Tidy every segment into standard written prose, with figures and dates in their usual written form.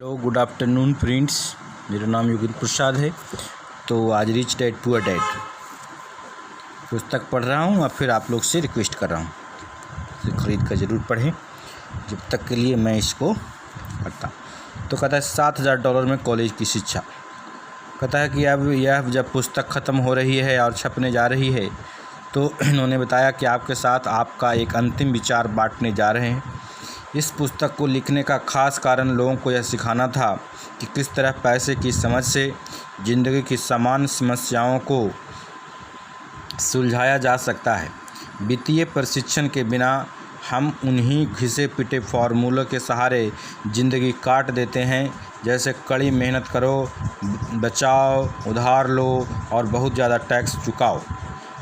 Hello good afternoon friends. मेरा नाम योगेंद्र प्रसाद है। तो आज रिच डैड पुअर डैड पुस्तक पढ़ रहा हूँ और फिर आप लोग से रिक्वेस्ट कर रहा हूँ इसे ख़रीद कर ज़रूर पढ़ें। जब तक के लिए मैं इसको पढ़ता। तो कहता है $7,000 में कॉलेज की शिक्षा। कहता है कि अब यह जब पुस्तक ख़त्म हो रही है और छपने जा रही है तो इन्होंने बताया कि आपके साथ आपका एक अंतिम विचार बांटने जा रहे हैं। इस पुस्तक को लिखने का ख़ास कारण लोगों को यह सिखाना था कि किस तरह पैसे की समझ से ज़िंदगी की सामान्य समस्याओं को सुलझाया जा सकता है। वित्तीय प्रशिक्षण के बिना हम उन्हीं घिसे पिटे फार्मूलों के सहारे ज़िंदगी काट देते हैं, जैसे कड़ी मेहनत करो, बचाओ, उधार लो और बहुत ज़्यादा टैक्स चुकाओ।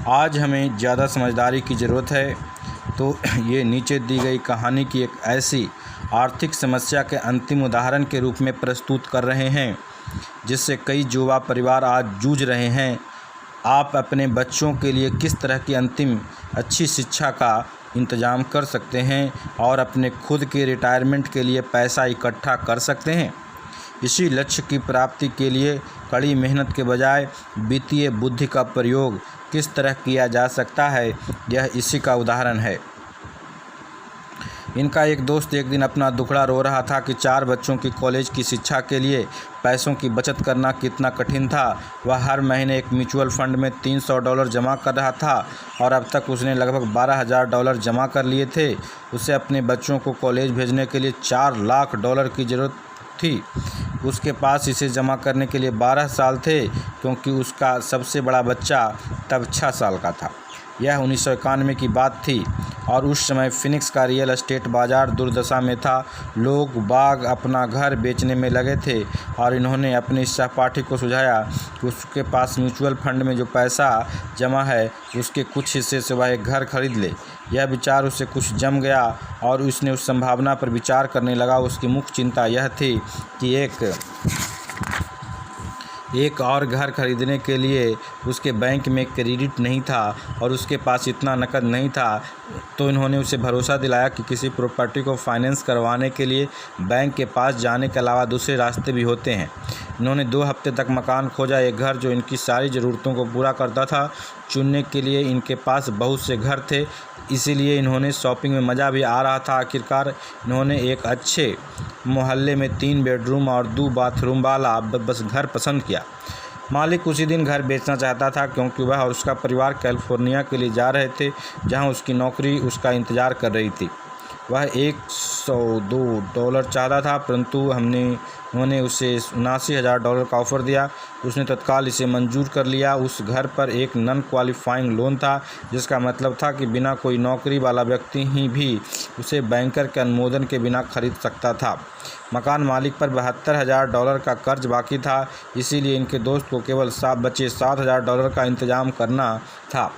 आज हमें ज़्यादा समझदारी की ज़रूरत है। तो ये नीचे दी गई कहानी की एक ऐसी आर्थिक समस्या के अंतिम उदाहरण के रूप में प्रस्तुत कर रहे हैं जिससे कई युवा परिवार आज जूझ रहे हैं। आप अपने बच्चों के लिए किस तरह की अंतिम अच्छी शिक्षा का इंतज़ाम कर सकते हैं और अपने खुद के रिटायरमेंट के लिए पैसा इकट्ठा कर सकते हैं। इसी लक्ष्य की प्राप्ति के लिए कड़ी मेहनत के बजाय वित्तीय बुद्धि का प्रयोग किस तरह किया जा सकता है, यह इसी का उदाहरण है। इनका एक दोस्त एक दिन अपना दुखड़ा रो रहा था कि 4 बच्चों की कॉलेज की शिक्षा के लिए पैसों की बचत करना कितना कठिन था। वह हर महीने एक म्यूचुअल फंड में $300 जमा कर रहा था और अब तक उसने लगभग $12,000 जमा कर लिए थे। उसे अपने बच्चों को कॉलेज भेजने के लिए $4 लाख की ज़रूरत थी। उसके पास इसे जमा करने के लिए 12 साल थे, क्योंकि उसका सबसे बड़ा बच्चा तब 6 साल का था। यह 1991 की बात थी और उस समय फिनिक्स का रियल एस्टेट बाज़ार दुर्दशा में था। लोग बाग अपना घर बेचने में लगे थे और इन्होंने अपने सहपाठी को सुझाया कि उसके पास म्यूचुअल फंड में जो पैसा जमा है उसके कुछ हिस्से से वह एक घर खरीद ले। यह विचार उसे कुछ जम गया और उसने उस संभावना पर विचार करने लगा। उसकी मुख्य चिंता यह थी कि एक और घर खरीदने के लिए उसके बैंक में क्रेडिट नहीं था और उसके पास इतना नकद नहीं था। तो इन्होंने उसे भरोसा दिलाया कि किसी प्रॉपर्टी को फाइनेंस करवाने के लिए बैंक के पास जाने के अलावा दूसरे रास्ते भी होते हैं। इन्होंने 2 हफ्ते तक मकान खोजा, एक घर जो इनकी सारी ज़रूरतों को पूरा करता था। चुनने के लिए इनके पास बहुत से घर थे, इसीलिए इन्होंने शॉपिंग में मज़ा भी आ रहा था। आखिरकार इन्होंने एक अच्छे मोहल्ले में 3 बेडरूम और 2 बाथरूम वाला बस घर पसंद किया। मालिक उसी दिन घर बेचना चाहता था, क्योंकि वह और उसका परिवार कैलिफोर्निया के लिए जा रहे थे, जहां उसकी नौकरी उसका इंतज़ार कर रही थी। वह $102 चाहता था, परंतु उन्होंने उसे $79,000 का ऑफ़र दिया। उसने तत्काल इसे मंजूर कर लिया। उस घर पर एक नॉन क्वालिफाइंग लोन था, जिसका मतलब था कि बिना कोई नौकरी वाला व्यक्ति ही भी उसे बैंकर के अनुमोदन के बिना खरीद सकता था। मकान मालिक पर $72,000 का कर्ज बाकी था, इसीलिए इनके दोस्त को केवल बचे $7,000 का इंतजाम करना था,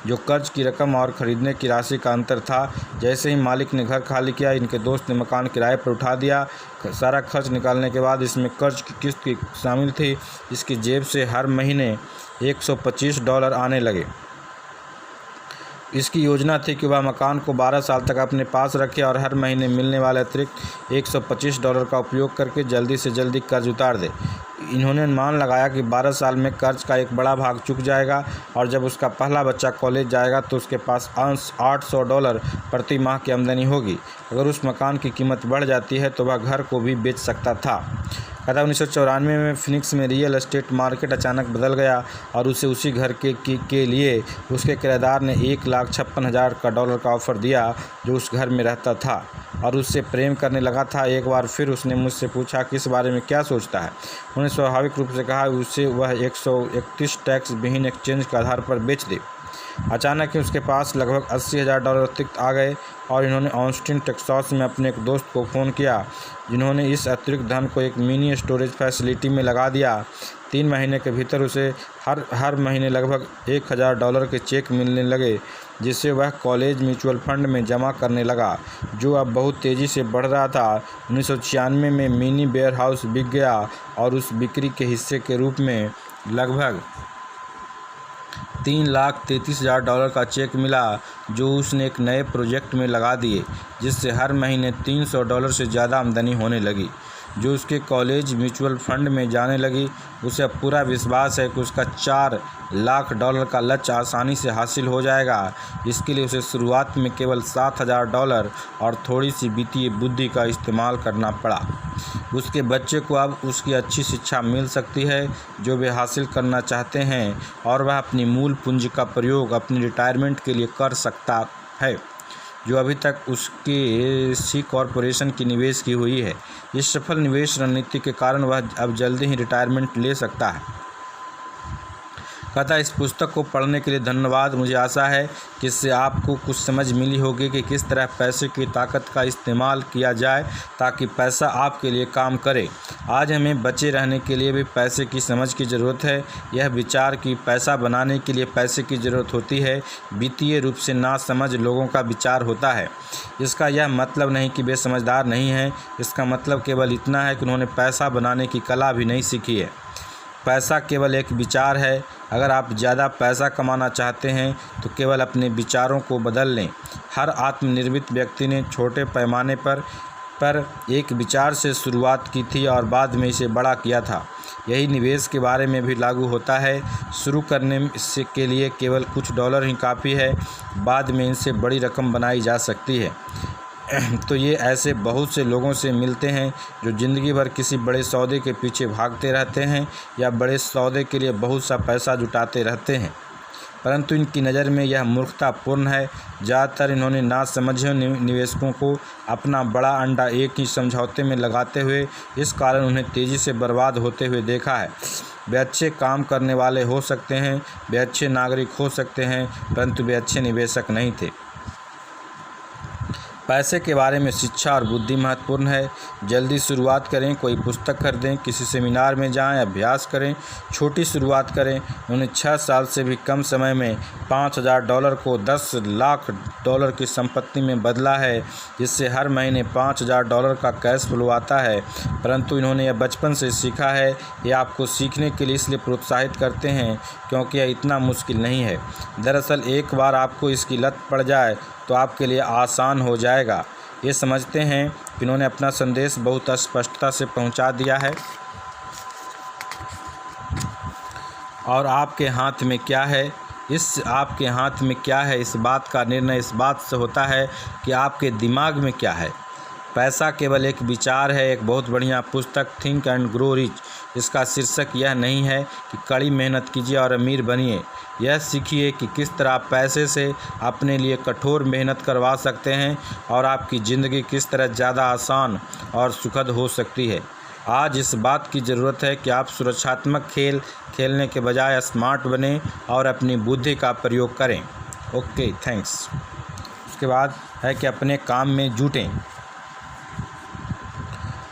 जो कर्ज की रकम और ख़रीदने की राशि का अंतर था। जैसे ही मालिक ने घर खाली किया, इनके दोस्त ने मकान किराए पर उठा दिया। सारा खर्च निकालने के बाद इसमें कर्ज की किस्त की शामिल थी। इसकी जेब से हर महीने $125 आने लगे। इसकी योजना थी कि वह मकान को 12 साल तक अपने पास रखे और हर महीने मिलने वाले अतिरिक्त $125 का उपयोग करके जल्दी से जल्दी कर्ज उतार दे। इन्होंने अनुमान लगाया कि 12 साल में कर्ज का एक बड़ा भाग चुक जाएगा और जब उसका पहला बच्चा कॉलेज जाएगा तो उसके पास $800 प्रति माह की आमदनी होगी। अगर उस मकान की कीमत बढ़ जाती है तो वह घर को भी बेच सकता था। कहता 1994 में फिनिक्स में रियल एस्टेट मार्केट अचानक बदल गया और उसे उसी घर के लिए उसके किराएदार ने $1,56,000 का ऑफ़र दिया, जो उस घर में रहता था और उससे प्रेम करने लगा था। एक बार फिर उसने मुझसे पूछा कि इस बारे में क्या सोचता है। उन्होंने स्वाभाविक रूप से कहा उसे वह 131 टैक्स विहीन एक्सचेंज के आधार पर बेच दे। अचानक ही उसके पास लगभग $80,000 अतिरिक्त आ गए और इन्होंने ऑस्टिन टेक्सास में अपने एक दोस्त को फ़ोन किया, जिन्होंने इस अतिरिक्त धन को एक मिनी स्टोरेज फैसिलिटी में लगा दिया। 3 महीने के भीतर उसे हर महीने लगभग $1,000 के चेक मिलने लगे, जिसे वह कॉलेज म्यूचुअल फंड में जमा करने लगा, जो अब बहुत तेज़ी से बढ़ रहा था। 1996 में मिनी वेयर हाउस बिक गया और उस बिक्री के हिस्से के रूप में लगभग $3,33,000 का चेक मिला, जो उसने एक नए प्रोजेक्ट में लगा दिए, जिससे हर महीने $300 से ज़्यादा आमदनी होने लगी। जो उसके कॉलेज म्यूचुअल फंड में जाने लगी। उसे अब पूरा विश्वास है कि उसका $4 लाख का लक्ष्य आसानी से हासिल हो जाएगा। इसके लिए उसे शुरुआत में केवल $7,000 और थोड़ी सी वित्तीय बुद्धि का इस्तेमाल करना पड़ा। उसके बच्चे को अब उसकी अच्छी शिक्षा मिल सकती है जो वे हासिल करना चाहते हैं, और वह अपनी मूल पूंजी का प्रयोग अपनी रिटायरमेंट के लिए कर सकता है, जो अभी तक उसके सी कॉरपोरेशन की निवेश की हुई है। इस सफल निवेश रणनीति के कारण वह अब जल्दी ही रिटायरमेंट ले सकता है। कहता इस पुस्तक को पढ़ने के लिए धन्यवाद। मुझे आशा है कि इससे आपको कुछ समझ मिली होगी कि किस तरह पैसे की ताकत का इस्तेमाल किया जाए ताकि पैसा आपके लिए काम करे। आज हमें बचे रहने के लिए भी पैसे की समझ की ज़रूरत है। यह विचार कि पैसा बनाने के लिए पैसे की ज़रूरत होती है वित्तीय रूप से नासमझ लोगों का विचार होता है। इसका यह मतलब नहीं कि वे समझदार नहीं हैं। इसका मतलब केवल इतना है कि उन्होंने पैसा बनाने की कला भी नहीं सीखी है। पैसा केवल एक विचार है। अगर आप ज़्यादा पैसा कमाना चाहते हैं तो केवल अपने विचारों को बदल लें। हर आत्मनिर्भर व्यक्ति ने छोटे पैमाने पर एक विचार से शुरुआत की थी और बाद में इसे बड़ा किया था। यही निवेश के बारे में भी लागू होता है। शुरू करने से के लिए केवल कुछ $, ही काफ़ी है। बाद में इनसे बड़ी रकम बनाई जा सकती है। तो ये ऐसे बहुत से लोगों से मिलते हैं जो ज़िंदगी भर किसी बड़े सौदे के पीछे भागते रहते हैं या बड़े सौदे के लिए बहुत सा पैसा जुटाते रहते हैं, परंतु इनकी नज़र में यह मूर्खतापूर्ण है। ज़्यादातर इन्होंने नासमझ निवेशकों को अपना बड़ा अंडा एक ही समझौते में लगाते हुए इस कारण उन्हें तेज़ी से बर्बाद होते हुए देखा है। वे अच्छे काम करने वाले हो सकते हैं, वे अच्छे नागरिक हो सकते हैं, परंतु वे अच्छे निवेशक नहीं थे। पैसे के बारे में शिक्षा और बुद्धि महत्वपूर्ण है। जल्दी शुरुआत करें, कोई पुस्तक खरीदें, किसी सेमिनार में जाएं, अभ्यास करें, छोटी शुरुआत करें। उन्होंने 6 साल से भी कम समय में $5,000 को $10 लाख की संपत्ति में बदला है, जिससे हर महीने $5,000 का कैश फ्लो आता है। परंतु इन्होंने यह बचपन से सीखा है। ये आपको सीखने के लिए इसलिए प्रोत्साहित करते हैं क्योंकि यह इतना मुश्किल नहीं है। दरअसल एक बार आपको इसकी लत पड़ जाए तो आपके लिए आसान हो जाएगा। ये समझते हैं कि इन्होंने अपना संदेश बहुत स्पष्टता से पहुंचा दिया है और आपके हाथ में क्या है, आपके हाथ में क्या है, इस बात का निर्णय इस बात से होता है कि आपके दिमाग में क्या है। पैसा केवल एक विचार है। एक बहुत बढ़िया पुस्तक थिंक एंड ग्रो रिच, इसका शीर्षक यह नहीं है कि कड़ी मेहनत कीजिए और अमीर बनिए। यह सीखिए कि किस तरह पैसे से अपने लिए कठोर मेहनत करवा सकते हैं और आपकी ज़िंदगी किस तरह ज़्यादा आसान और सुखद हो सकती है। आज इस बात की ज़रूरत है कि आप सुरक्षात्मक खेल खेलने के बजाय स्मार्ट बनें और अपनी बुद्धि का प्रयोग करें। Okay, thanks. उसके बाद है कि अपने काम में जुटें।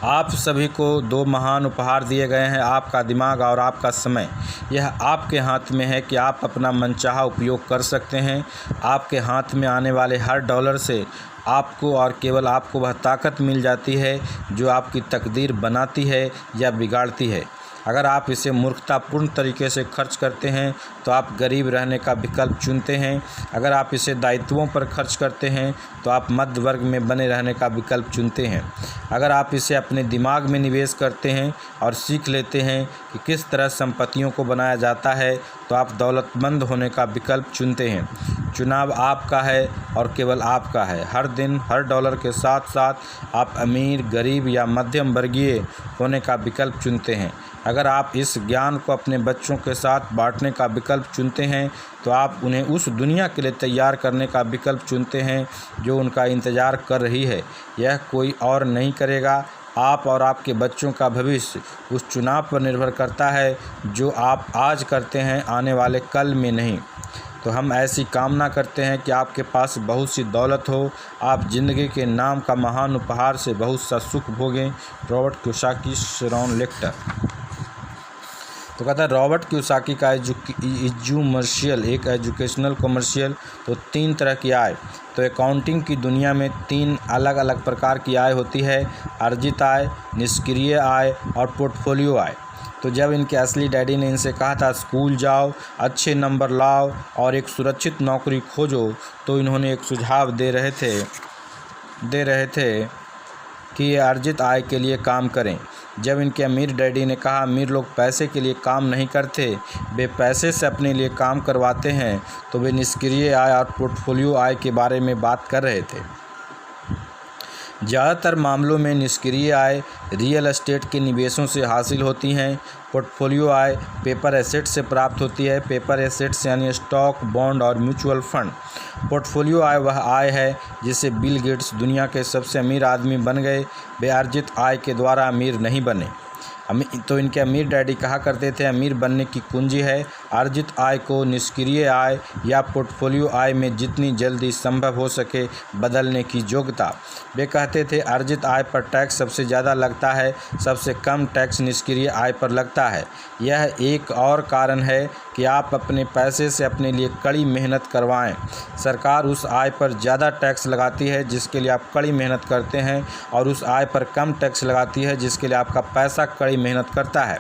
आप सभी को 2 महान उपहार दिए गए हैं, आपका दिमाग और आपका समय। यह आपके हाथ में है कि आप अपना मनचाहा उपयोग कर सकते हैं। आपके हाथ में आने वाले हर $, से आपको और केवल आपको वह ताकत मिल जाती है जो आपकी तकदीर बनाती है या बिगाड़ती है। अगर आप इसे मूर्खतापूर्ण तरीके से खर्च करते हैं तो आप गरीब रहने का विकल्प चुनते हैं। अगर आप इसे दायित्वों पर खर्च करते हैं तो आप मध्य वर्ग में बने रहने का विकल्प चुनते हैं। अगर आप इसे अपने दिमाग में निवेश करते हैं और सीख लेते हैं कि किस तरह संपत्तियों को बनाया जाता है तो आप दौलतमंद होने का विकल्प चुनते हैं। चुनाव आपका है और केवल आपका है। हर दिन हर $, के साथ साथ आप अमीर, गरीब या मध्यम वर्गीय होने का विकल्प चुनते हैं। अगर आप इस ज्ञान को अपने बच्चों के साथ बांटने का विकल्प चुनते हैं तो आप उन्हें उस दुनिया के लिए तैयार करने का विकल्प चुनते हैं जो उनका इंतज़ार कर रही है। यह कोई और नहीं करेगा। आप और आपके बच्चों का भविष्य उस चुनाव पर निर्भर करता है जो आप आज करते हैं, आने वाले कल में नहीं। तो हम ऐसी कामना करते हैं कि आपके पास बहुत सी दौलत हो, आप ज़िंदगी के नाम का महान उपहार से बहुत सा सुख भोगें। Robert Kiyosaki, शेरॉन लेफ्टर। तो कहता है रॉबर्ट कियोसाकी का एजुमर्शियल, एक एजुकेशनल कमर्शियल। तो 3 तरह की आय। तो अकाउंटिंग की दुनिया में 3 अलग अलग प्रकार की आय होती है: अर्जित आय, निष्क्रिय आय और पोर्टफोलियो आय। तो जब इनके असली डैडी ने इनसे कहा था स्कूल जाओ, अच्छे नंबर लाओ और एक सुरक्षित नौकरी खोजो, तो इन्होंने एक सुझाव दे रहे थे कि ये अर्जित आय के लिए काम करें। जब इनके अमीर डैडी ने कहा अमीर लोग पैसे के लिए काम नहीं करते, वे पैसे से अपने लिए काम करवाते हैं, तो वे निष्क्रिय आय और पोर्टफोलियो आय के बारे में बात कर रहे थे। ज़्यादातर मामलों में निष्क्रिय आय रियल एस्टेट के निवेशों से हासिल होती हैं। पोर्टफोलियो आय पेपर एसेट से प्राप्त होती है। पेपर एसेट्स यानी स्टॉक, बॉन्ड और म्यूचुअल फंड। पोर्टफोलियो आय वह आय है जिससे बिल गेट्स दुनिया के सबसे अमीर आदमी बन गए। वे अर्जित आय के द्वारा अमीर नहीं बने। तो इनके अमीर डैडी कहा करते थे अमीर बनने की कुंजी है अर्जित आय को निष्क्रिय आय या पोर्टफोलियो आय में जितनी जल्दी संभव हो सके बदलने की योग्यता। वे कहते थे अर्जित आय पर टैक्स सबसे ज़्यादा लगता है, सबसे कम टैक्स निष्क्रिय आय पर लगता है। यह एक और कारण है कि आप अपने पैसे से अपने लिए कड़ी मेहनत करवाएं। सरकार उस आय पर ज़्यादा टैक्स लगाती है जिसके लिए आप कड़ी मेहनत करते हैं, और उस आय पर कम टैक्स लगाती है जिसके लिए आपका पैसा कड़ी मेहनत करता है।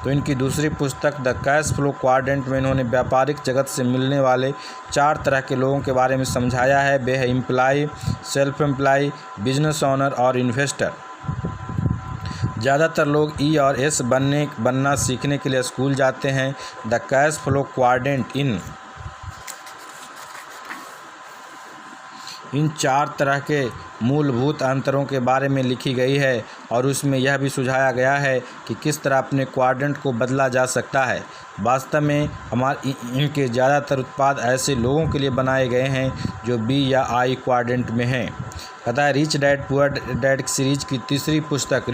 तो इनकी दूसरी पुस्तक द कैश फ्लो क्वाड्रेंट में इन्होंने व्यापारिक जगत से मिलने वाले 4 तरह के लोगों के बारे में समझाया है। वे है employ, self employ, business owner और इन्वेस्टर। ज़्यादातर लोग ई और एस बनना सीखने के लिए स्कूल जाते हैं। द कैश फ्लो क्वाड्रेंट इन 4 तरह के मूलभूत अंतरों के बारे में लिखी गई है, और उसमें यह भी सुझाया गया है कि किस तरह अपने क्वाड्रेंट को बदला जा सकता है। वास्तव में इनके ज़्यादातर उत्पाद ऐसे लोगों के लिए बनाए गए हैं जो बी या आई क्वाड्रेंट में हैं। अतः rich dad poor dad series की तीसरी पुस्तक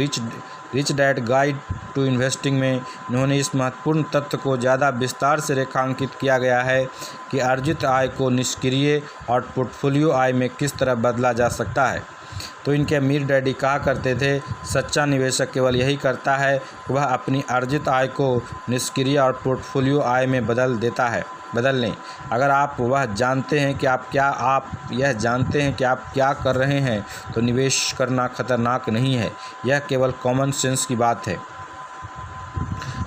rich dad guide to investing में इन्होंने इस महत्वपूर्ण तथ्य को ज़्यादा विस्तार से रेखांकित किया गया है कि अर्जित आय को निष्क्रिय और पोर्टफोलियो आय में किस तरह बदला जा सकता है। तो इनके अमीर डैडी कहा करते थे सच्चा निवेशक केवल यही करता है कि वह अपनी अर्जित आय को निष्क्रिय और पोर्टफोलियो आय में बदल लें। अगर आप जानते हैं कि आप क्या कर रहे हैं, तो निवेश करना खतरनाक नहीं है। यह केवल कॉमन सेंस की बात है।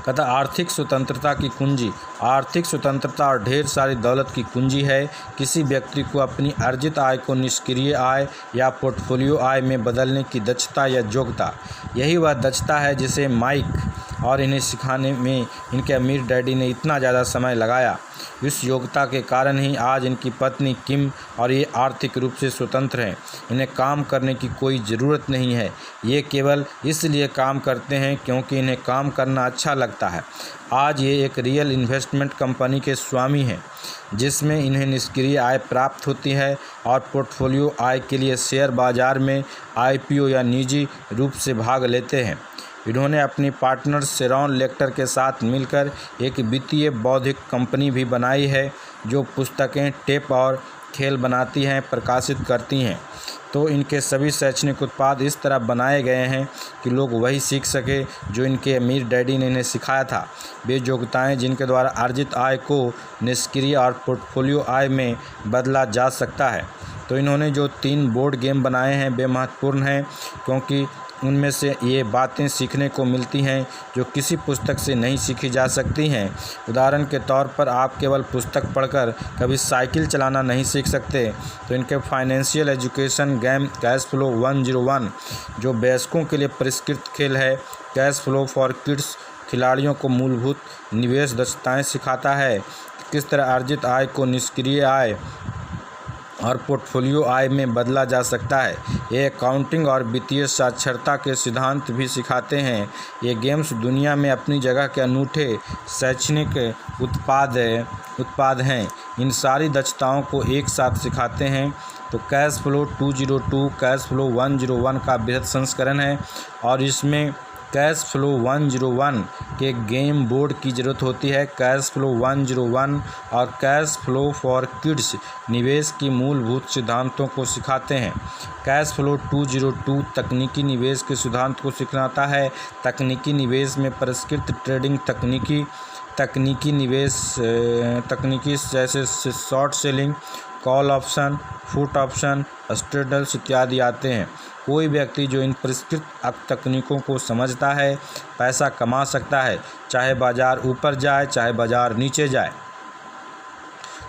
कहता आर्थिक स्वतंत्रता की कुंजी। आर्थिक स्वतंत्रता और ढेर सारी दौलत की कुंजी है किसी व्यक्ति को अपनी अर्जित आय को निष्क्रिय आय या पोर्टफोलियो आय में बदलने की दक्षता या योग्यता। यही वह दक्षता है जिसे माइक और इन्हें सिखाने में इनके अमीर डैडी ने इतना ज़्यादा समय लगाया। इस योग्यता के कारण ही आज इनकी पत्नी किम और ये आर्थिक रूप से स्वतंत्र हैं। इन्हें काम करने की कोई ज़रूरत नहीं है। ये केवल इसलिए काम करते हैं क्योंकि इन्हें काम करना अच्छा लगता है। आज ये एक रियल इन्वेस्टमेंट कंपनी के स्वामी हैं जिसमें इन्हें निष्क्रिय आय प्राप्त होती है, और पोर्टफोलियो आय के लिए शेयर बाज़ार में IPO या निजी रूप से भाग लेते हैं। इन्होंने अपनी पार्टनर शेरॉन लेक्टर के साथ मिलकर एक वित्तीय बौद्धिक कंपनी भी बनाई है जो पुस्तकें, टेप और खेल बनाती हैं, प्रकाशित करती हैं। तो इनके सभी शैक्षणिक उत्पाद इस तरह बनाए गए हैं कि लोग वही सीख सके जो इनके अमीर डैडी ने इन्हें सिखाया था। वे योग्यताएँ जिनके द्वारा अर्जित आय को निष्क्रिय और पोर्टफोलियो आय में बदला जा सकता है। तो इन्होंने जो 3 बोर्ड गेम बनाए हैं वे महत्वपूर्ण हैं क्योंकि उनमें से ये बातें सीखने को मिलती हैं जो किसी पुस्तक से नहीं सीखी जा सकती हैं। उदाहरण के तौर पर आप केवल पुस्तक पढ़कर कभी साइकिल चलाना नहीं सीख सकते। तो इनके financial education game cash flow 101 जो वयस्कों के लिए परिष्कृत खेल है। कैश फ्लो फॉर किड्स खिलाड़ियों को मूलभूत निवेश दक्षताएं सिखाता है, किस तरह अर्जित आय को निष्क्रिय आय और पोर्टफोलियो आय में बदला जा सकता है। ये अकाउंटिंग और वित्तीय साक्षरता के सिद्धांत भी सिखाते हैं। ये गेम्स दुनिया में अपनी जगह के अनूठे शैक्षणिक उत्पाद हैं। इन सारी दक्षताओं को एक साथ सिखाते हैं। तो कैश फ्लो 202 कैश फ्लो 101 का बृहद संस्करण है, और इसमें कैश फ्लो 101 के गेम बोर्ड की ज़रूरत होती है। कैश फ्लो 101 और कैश फ्लो फॉर किड्स निवेश की मूलभूत सिद्धांतों को सिखाते हैं। कैश फ्लो 202 तकनीकी निवेश के सिद्धांत को सिखाता है। तकनीकी निवेश में परिष्कृत ट्रेडिंग तकनीकी निवेश तकनीकी जैसे short selling, call option, put option, straddles इत्यादि आते हैं। कोई व्यक्ति जो इन परिष्कृत तकनीकों को समझता है पैसा कमा सकता है, चाहे बाज़ार ऊपर जाए चाहे बाज़ार नीचे जाए।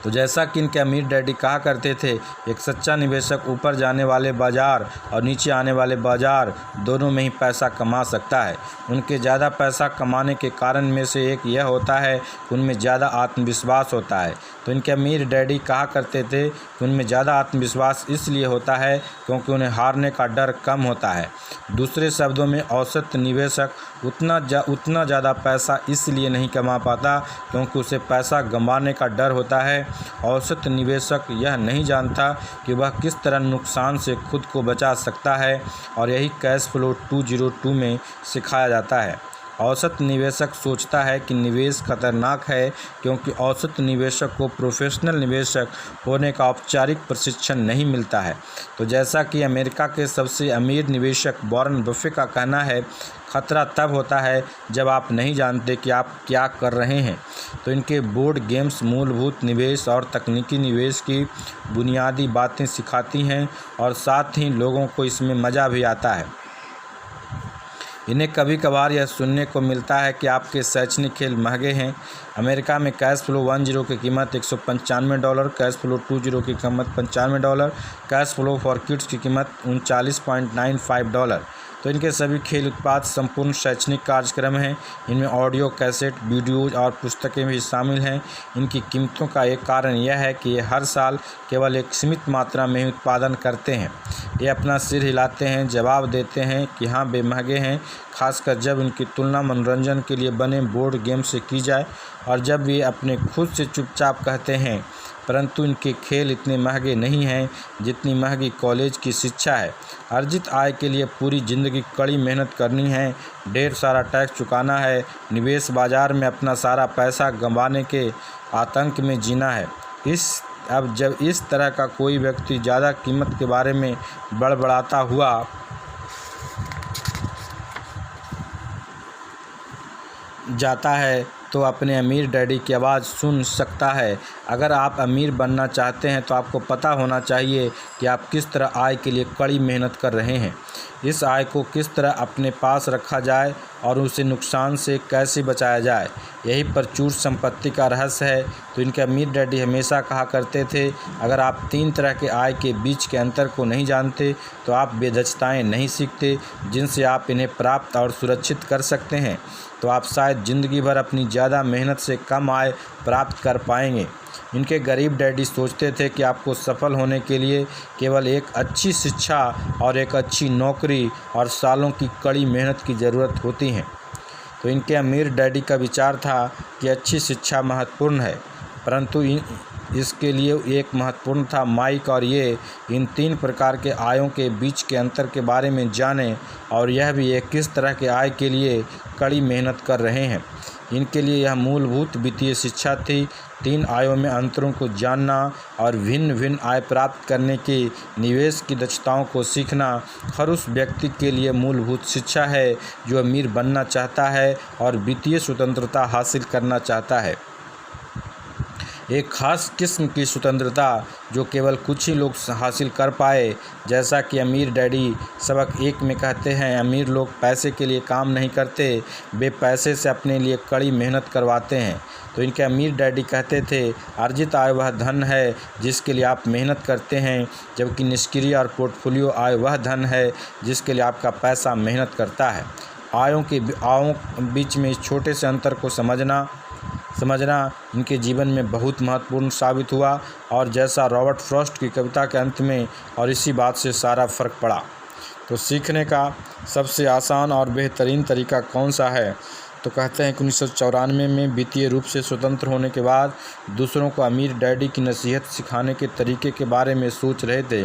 तो जैसा कि इनके अमीर डैडी कहा करते थे, एक सच्चा निवेशक ऊपर जाने वाले बाज़ार और नीचे आने वाले बाज़ार दोनों में ही पैसा कमा सकता है। उनके ज़्यादा पैसा कमाने के कारण में से एक यह होता है कि उनमें ज़्यादा आत्मविश्वास होता है। तो इनके अमीर डैडी कहा करते थे कि उनमें ज़्यादा आत्मविश्वास इसलिए होता है क्योंकि उन्हें हारने का डर कम होता है। दूसरे शब्दों में, औसत निवेशक उतना ज़्यादा पैसा इसलिए नहीं कमा पाता क्योंकि उसे पैसा गंवाने का डर होता है। औसत निवेशक यह नहीं जानता कि वह किस तरह नुकसान से खुद को बचा सकता है, और यही कैश फ्लो 202 में सिखाया जाता है। औसत निवेशक सोचता है कि निवेश खतरनाक है क्योंकि औसत निवेशक को प्रोफेशनल निवेशक होने का औपचारिक प्रशिक्षण नहीं मिलता है। तो जैसा कि अमेरिका के सबसे अमीर निवेशक वॉरेन बफेट का कहना है, खतरा तब होता है जब आप नहीं जानते कि आप क्या कर रहे हैं। तो इनके बोर्ड गेम्स मूलभूत निवेश और तकनीकी निवेश की बुनियादी बातें सिखाती हैं और साथ ही लोगों को इसमें मज़ा भी आता है। इन्हें कभी कभार यह सुनने को मिलता है कि आपके शैक्षणिक खेल महंगे हैं। अमेरिका में कैश फ्लो 10 की कीमत $195, कैश फ्लो 20 की कीमत $95, कैश फ्लो फॉर किड्स की कीमत $39.95। तो इनके सभी खेल उत्पाद संपूर्ण शैक्षणिक कार्यक्रम हैं। इनमें ऑडियो कैसेट, वीडियोज़ और पुस्तकें भी शामिल हैं। इनकी कीमतों का एक कारण यह है कि ये हर साल केवल एक सीमित मात्रा में ही उत्पादन करते हैं। ये अपना सिर हिलाते हैं, जवाब देते हैं कि हाँ वे महंगे हैं, खासकर जब इनकी तुलना मनोरंजन के लिए बने बोर्ड गेम से की जाए, और जब वे अपने खुद से चुपचाप कहते हैं। परंतु इनके खेल इतने महंगे नहीं हैं जितनी महंगी कॉलेज की शिक्षा है। अर्जित आय के लिए पूरी ज़िंदगी कड़ी मेहनत करनी है, ढेर सारा टैक्स चुकाना है, निवेश बाज़ार में अपना सारा पैसा गंवाने के आतंक में जीना है। अब जब इस तरह का कोई व्यक्ति ज़्यादा कीमत के बारे में बड़बड़ाता हुआ जाता है तो अपने अमीर डैडी की आवाज़ सुन सकता है। अगर आप अमीर बनना चाहते हैं तो आपको पता होना चाहिए कि आप किस तरह आय के लिए कड़ी मेहनत कर रहे हैं। इस आय को किस तरह अपने पास रखा जाए और उसे नुकसान से कैसे बचाया जाए, यही प्रचुर संपत्ति का रहस्य है। तो इनके अमीर डैडी हमेशा कहा करते थे, अगर आप 3 तरह के आय के बीच के अंतर को नहीं जानते तो आप बेदक्षताएँ नहीं सीखते जिनसे आप इन्हें प्राप्त और सुरक्षित कर सकते हैं। तो आप शायद ज़िंदगी भर अपनी ज़्यादा मेहनत से कम आय प्राप्त कर पाएंगे। इनके गरीब डैडी सोचते थे कि आपको सफल होने के लिए केवल एक अच्छी शिक्षा और एक अच्छी नौकरी और सालों की कड़ी मेहनत की ज़रूरत होती है। तो इनके अमीर डैडी का विचार था कि अच्छी शिक्षा महत्वपूर्ण है, परंतु इसके लिए एक महत्वपूर्ण था माइक और ये इन 3 प्रकार के आयों के बीच के अंतर के बारे में जाने, और यह भी एक किस तरह के आय के लिए कड़ी मेहनत कर रहे हैं। इनके लिए यह मूलभूत वित्तीय शिक्षा थी। 3 आयों में अंतरों को जानना और भिन्न भिन्न आय प्राप्त करने की निवेश की दक्षताओं को सीखना हर उस व्यक्ति के लिए मूलभूत शिक्षा है जो अमीर बनना चाहता है और वित्तीय स्वतंत्रता हासिल करना चाहता है। एक खास किस्म की स्वतंत्रता जो केवल कुछ ही लोग हासिल कर पाए। जैसा कि अमीर डैडी सबक 1 में कहते हैं, अमीर लोग पैसे के लिए काम नहीं करते, वे पैसे से अपने लिए कड़ी मेहनत करवाते हैं। तो इनके अमीर डैडी कहते थे, अर्जित आय वह धन है जिसके लिए आप मेहनत करते हैं, जबकि निष्क्रिय और पोर्टफोलियो आय वह धन है जिसके लिए आपका पैसा मेहनत करता है। आयों बीच में इस छोटे से अंतर को समझना इनके जीवन में बहुत महत्वपूर्ण साबित हुआ, और जैसा रॉबर्ट फ्रॉस्ट की कविता के अंत में, और इसी बात से सारा फ़र्क पड़ा। तो सीखने का सबसे आसान और बेहतरीन तरीका कौन सा है? तो कहते हैं कि 1994 में वित्तीय रूप से स्वतंत्र होने के बाद दूसरों को अमीर डैडी की नसीहत सिखाने के तरीके के बारे में सोच रहे थे।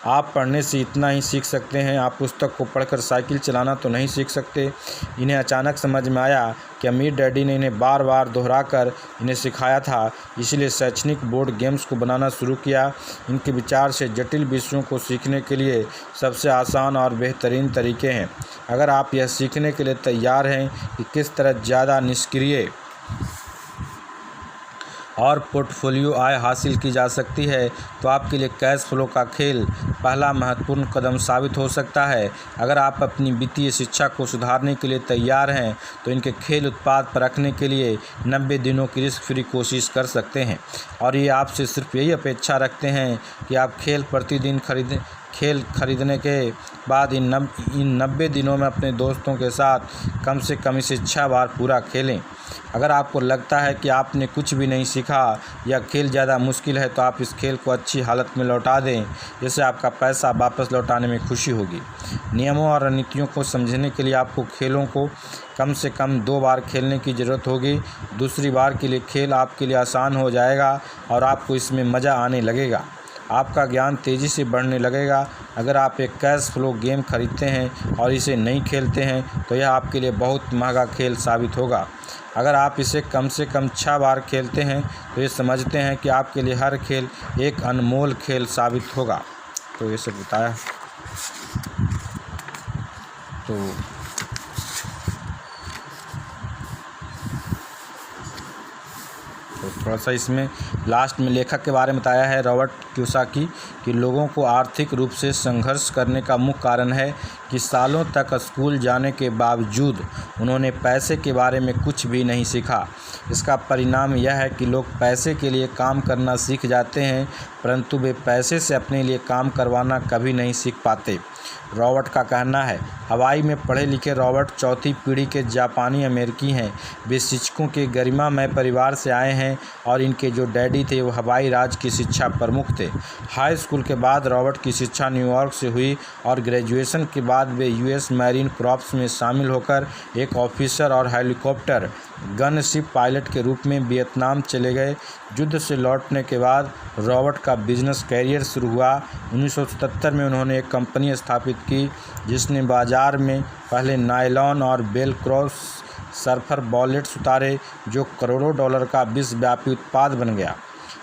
आप पढ़ने से इतना ही सीख सकते हैं, आप पुस्तक को पढ़कर साइकिल चलाना तो नहीं सीख सकते। इन्हें अचानक समझ में आया कि अमीर डैडी ने इन्हें बार बार दोहराकर इन्हें सिखाया था, इसलिए शैक्षणिक बोर्ड गेम्स को बनाना शुरू किया। इनके विचार से जटिल विषयों को सीखने के लिए सबसे आसान और बेहतरीन तरीके हैं। अगर आप यह सीखने के लिए तैयार हैं कि किस तरह ज़्यादा निष्क्रिय और पोर्टफोलियो आय हासिल की जा सकती है, तो आपके लिए कैश फ्लो का खेल पहला महत्वपूर्ण कदम साबित हो सकता है। अगर आप अपनी वित्तीय शिक्षा को सुधारने के लिए तैयार हैं तो इनके खेल उत्पाद पर रखने के लिए 90 दिनों की रिस्क फ्री कोशिश कर सकते हैं, और ये आपसे सिर्फ यही अपेक्षा रखते हैं कि आप खेल खरीदने के बाद इन 90 दिनों में अपने दोस्तों के साथ कम से कम इसे 6 बार पूरा खेलें। अगर आपको लगता है कि आपने कुछ भी नहीं सीखा या खेल ज़्यादा मुश्किल है, तो आप इस खेल को अच्छी हालत में लौटा दें, जिससे आपका पैसा वापस लौटाने में खुशी होगी। नियमों और रणनीतियों को समझने के लिए आपको खेलों को कम से कम 2 बार खेलने की ज़रूरत होगी। दूसरी बार के लिए खेल आपके लिए आसान हो जाएगा और आपको इसमें मज़ा आने लगेगा। आपका ज्ञान तेज़ी से बढ़ने लगेगा। अगर आप एक कैश फ्लो गेम खरीदते हैं और इसे नहीं खेलते हैं तो यह आपके लिए बहुत महंगा खेल साबित होगा। अगर आप इसे कम से कम 6 बार खेलते हैं तो ये समझते हैं कि आपके लिए हर खेल एक अनमोल खेल साबित होगा। तो ये सब बताया। तो थोड़ा सा इसमें लास्ट में लेखक के बारे में बताया है रॉबर्ट कियोसाकी कि लोगों को आर्थिक रूप से संघर्ष करने का मुख्य कारण है कि सालों तक स्कूल जाने के बावजूद उन्होंने पैसे के बारे में कुछ भी नहीं सीखा। इसका परिणाम यह है कि लोग पैसे के लिए काम करना सीख जाते हैं, परंतु वे पैसे से अपने लिए काम करवाना कभी नहीं सीख पाते। रॉबर्ट का कहना है, हवाई में पढ़े लिखे रॉबर्ट चौथी पीढ़ी के जापानी अमेरिकी हैं। वे शिक्षकों के गरिमामय परिवार से आए हैं और इनके जो डैडी थे वो हवाई राज की शिक्षा प्रमुख थे। हाई स्कूल के बाद रॉबर्ट की शिक्षा न्यूयॉर्क से हुई और ग्रेजुएशन के बाद वे यूएस मैरीन कॉर्प्स में शामिल होकर एक ऑफिसर और हेलीकॉप्टर गनशिप पायलट के रूप में वियतनाम चले गए। युद्ध से लौटने के बाद रॉबर्ट का बिजनेस कैरियर शुरू हुआ। 1977 में उन्होंने एक कंपनी स्थापित की जिसने बाज़ार में पहले नायलॉन और बेलक्रॉस सर्फर वॉलेट्स उतारे, जो करोड़ों डॉलर का विश्वव्यापी उत्पाद बन गया।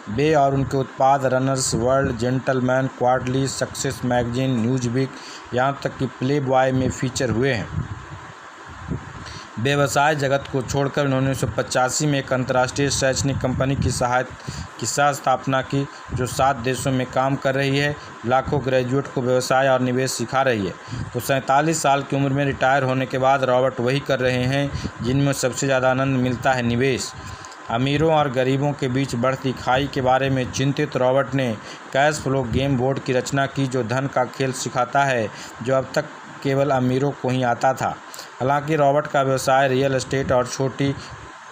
वे और उनके उत्पाद runners world, gentleman, quarterly, success magazine, Newsweek, यहाँ तक कि प्लेबॉय में फीचर हुए हैं। व्यवसाय जगत को छोड़कर उन्होंने 1985 में एक अंतर्राष्ट्रीय शैक्षणिक कंपनी की सह स्थापना की जो 7 देशों में काम कर रही है, लाखों ग्रेजुएट को व्यवसाय और निवेश सिखा रही है। तो 47 साल की उम्र में रिटायर होने के बाद रॉबर्ट वही कर रहे हैं जिनमें सबसे ज़्यादा आनंद मिलता है, निवेश। अमीरों और गरीबों के बीच बढ़ती खाई के बारे में चिंतित रॉबर्ट ने कैश फ्लो गेम बोर्ड की रचना की, जो धन का खेल सिखाता है जो अब तक केवल अमीरों को ही आता था। हालांकि रॉबर्ट का व्यवसाय रियल एस्टेट और छोटी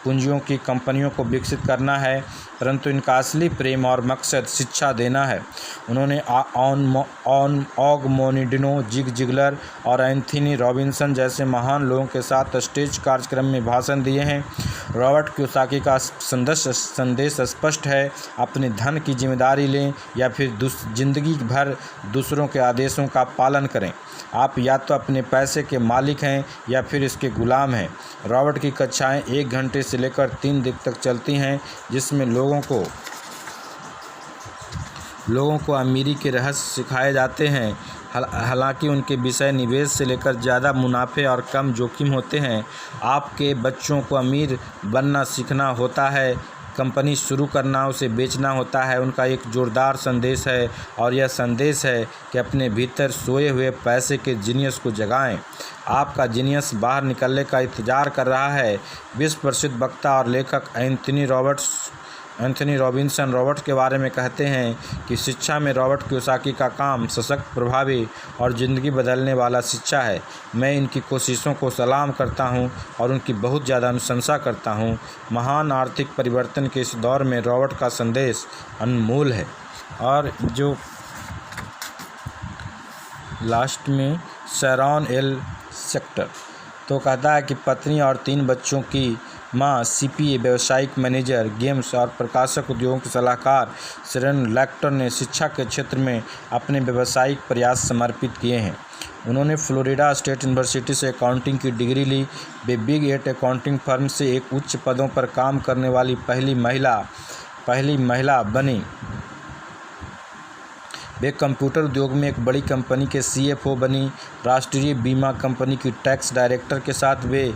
पूंजियों की कंपनियों को विकसित करना है, परंतु इनका असली प्रेम और मकसद शिक्षा देना है। उन्होंने ऑग मोनिडिनो, जिग जिगलर और एंथनी रॉबिन्सन जैसे महान लोगों के साथ स्टेज कार्यक्रम में भाषण दिए हैं। रॉबर्ट कियोसाकी का संदेश स्पष्ट है, अपने धन की जिम्मेदारी लें या फिर जिंदगी भर दूसरों के आदेशों का पालन करें। आप या तो अपने पैसे के मालिक हैं या फिर इसके गुलाम हैं। रॉबर्ट की कक्षाएं 1 घंटे से लेकर 3 दिन तक चलती हैं, जिसमें लोगों को अमीरी के रहस्य सिखाए जाते हैं। हालांकि उनके विषय निवेश से लेकर ज़्यादा मुनाफे और कम जोखिम होते हैं। आपके बच्चों को अमीर बनना सीखना होता है, कंपनी शुरू करना, उसे बेचना होता है। उनका एक जोरदार संदेश है और यह संदेश है कि अपने भीतर सोए हुए पैसे के जीनियस को जगाएं। आपका जीनियस बाहर निकलने का इंतजार कर रहा है। विश्व प्रसिद्ध वक्ता और लेखक एंथनी रॉबिन्सन रॉबर्ट के बारे में कहते हैं कि शिक्षा में रॉबर्ट कियोसाकी का काम सशक्त, प्रभावी और ज़िंदगी बदलने वाला शिक्षा है। मैं इनकी कोशिशों को सलाम करता हूं और उनकी बहुत ज़्यादा अनुशंसा करता हूं। महान आर्थिक परिवर्तन के इस दौर में रॉबर्ट का संदेश अनमोल है। और जो लास्ट में शैरॉन एल सेक्टर तो कहता है कि पत्नी और 3 बच्चों की मां, सीपीए, व्यावसायिक मैनेजर, गेम्स और प्रकाशक उद्योगों के सलाहकार शेरन लेक्टर ने शिक्षा के क्षेत्र में अपने व्यावसायिक प्रयास समर्पित किए हैं। उन्होंने फ्लोरिडा स्टेट यूनिवर्सिटी से अकाउंटिंग की डिग्री ली। वे बिग 8 अकाउंटिंग फर्म से एक उच्च पदों पर काम करने वाली पहली महिला बनी। वे कंप्यूटर उद्योग में एक बड़ी कंपनी के CFO बनी। राष्ट्रीय बीमा कंपनी की टैक्स डायरेक्टर के साथ वे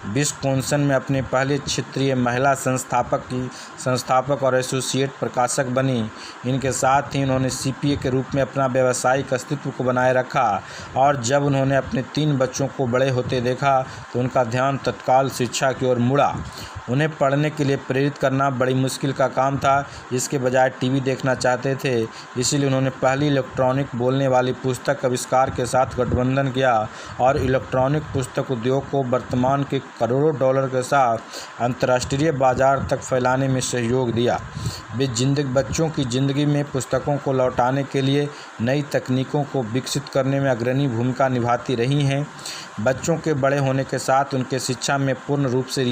विस्कॉन्सिन में अपने पहले क्षेत्रीय महिला संस्थापक और एसोसिएट प्रकाशक बनी। इनके साथ ही उन्होंने CPA के रूप में अपना व्यावसायिक अस्तित्व को बनाए रखा और जब उन्होंने अपने 3 बच्चों को बड़े होते देखा तो उनका ध्यान तत्काल शिक्षा की ओर मुड़ा। उन्हें पढ़ने के लिए प्रेरित करना बड़ी मुश्किल का काम था, इसके बजाय टीवी देखना चाहते थे। इसीलिए उन्होंने पहली इलेक्ट्रॉनिक बोलने वाली पुस्तक आविष्कार के साथ गठबंधन किया और इलेक्ट्रॉनिक पुस्तक उद्योग को वर्तमान के करोड़ों डॉलर के साथ अंतर्राष्ट्रीय बाजार तक फैलाने में सहयोग दिया। वे बच्चों की ज़िंदगी में पुस्तकों को लौटाने के लिए नई तकनीकों को विकसित करने में अग्रणी भूमिका निभाती रही हैं। बच्चों के बड़े होने के साथ उनके शिक्षा में पूर्ण रूप से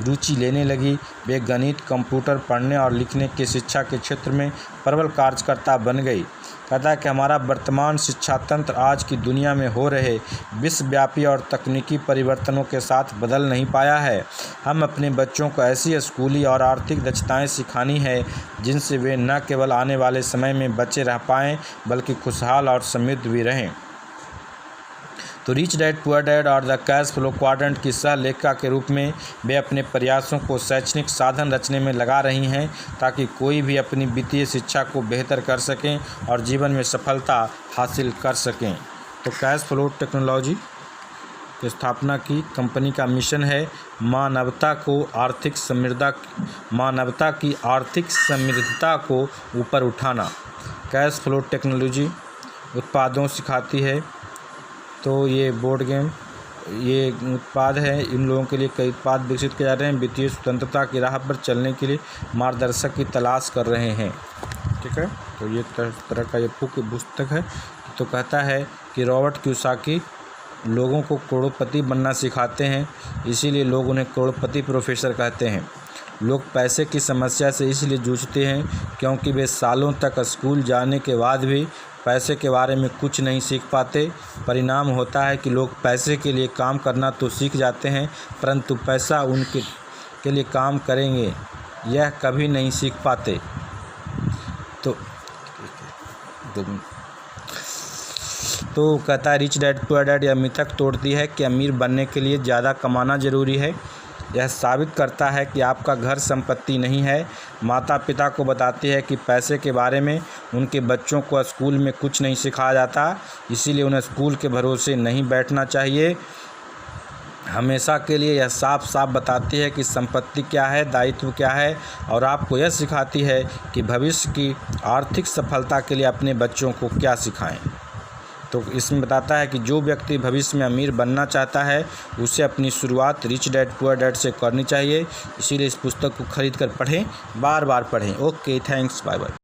रुचि लेने लगी। वे गणित, कंप्यूटर पढ़ने और लिखने की शिक्षा के क्षेत्र में प्रबल कार्यकर्ता बन गई। कहता है कि हमारा वर्तमान शिक्षा तंत्र आज की दुनिया में हो रहे विश्वव्यापी और तकनीकी परिवर्तनों के साथ बदल नहीं पाया है। हम अपने बच्चों को ऐसी स्कूली और आर्थिक दक्षताएं सिखानी है जिनसे वे न केवल आने वाले समय में बचे रह पाएँ बल्कि खुशहाल और समृद्ध भी रहें। तो रिच डैड पुअर डैड और द कैश फ्लो क्वाड्रेंट की सह लेखिका के रूप में वे अपने प्रयासों को शैक्षणिक साधन रचने में लगा रही हैं ताकि कोई भी अपनी वित्तीय शिक्षा को बेहतर कर सकें और जीवन में सफलता हासिल कर सकें। तो कैश फ्लो टेक्नोलॉजी की स्थापना की कंपनी का मिशन है मानवता की आर्थिक समृद्धता को ऊपर उठाना। कैश फ्लो टेक्नोलॉजी उत्पादों सिखाती है। तो ये बोर्ड गेम ये उत्पाद है, इन लोगों के लिए कई उत्पाद विकसित किए जा रहे हैं। वित्तीय स्वतंत्रता की राह पर चलने के लिए मार्गदर्शक की तलाश कर रहे हैं। ठीक है, तो ये तरह का ये पुस्तक है। तो कहता है कि रॉबर्ट कियोसाकी लोगों को करोड़पति बनना सिखाते हैं, इसीलिए लोग उन्हें करोड़पति प्रोफेसर कहते हैं। लोग पैसे की समस्या से इसलिए जूझते हैं क्योंकि वे सालों तक स्कूल जाने के बाद भी पैसे के बारे में कुछ नहीं सीख पाते। परिणाम होता है कि लोग पैसे के लिए काम करना तो सीख जाते हैं परंतु पैसा उनके के लिए काम करेंगे यह कभी नहीं सीख पाते। तो कहता है रिच डैड पुअर डैड यह मिथक तोड़ती है कि अमीर बनने के लिए ज़्यादा कमाना ज़रूरी है। यह साबित करता है कि आपका घर संपत्ति नहीं है। माता पिता को बताती है कि पैसे के बारे में उनके बच्चों को स्कूल में कुछ नहीं सिखाया जाता, इसीलिए उन्हें स्कूल के भरोसे नहीं बैठना चाहिए। हमेशा के लिए यह साफ साफ बताती है कि संपत्ति क्या है, दायित्व क्या है और आपको यह सिखाती है कि भविष्य की आर्थिक सफलता के लिए अपने बच्चों को क्या सिखाएं। तो इसमें बताता है कि जो व्यक्ति भविष्य में अमीर बनना चाहता है उसे अपनी शुरुआत रिच डैड पुअर डैड से करनी चाहिए। इसीलिए इस पुस्तक को खरीद कर पढ़ें, बार बार पढ़ें। Okay, thanks, bye bye.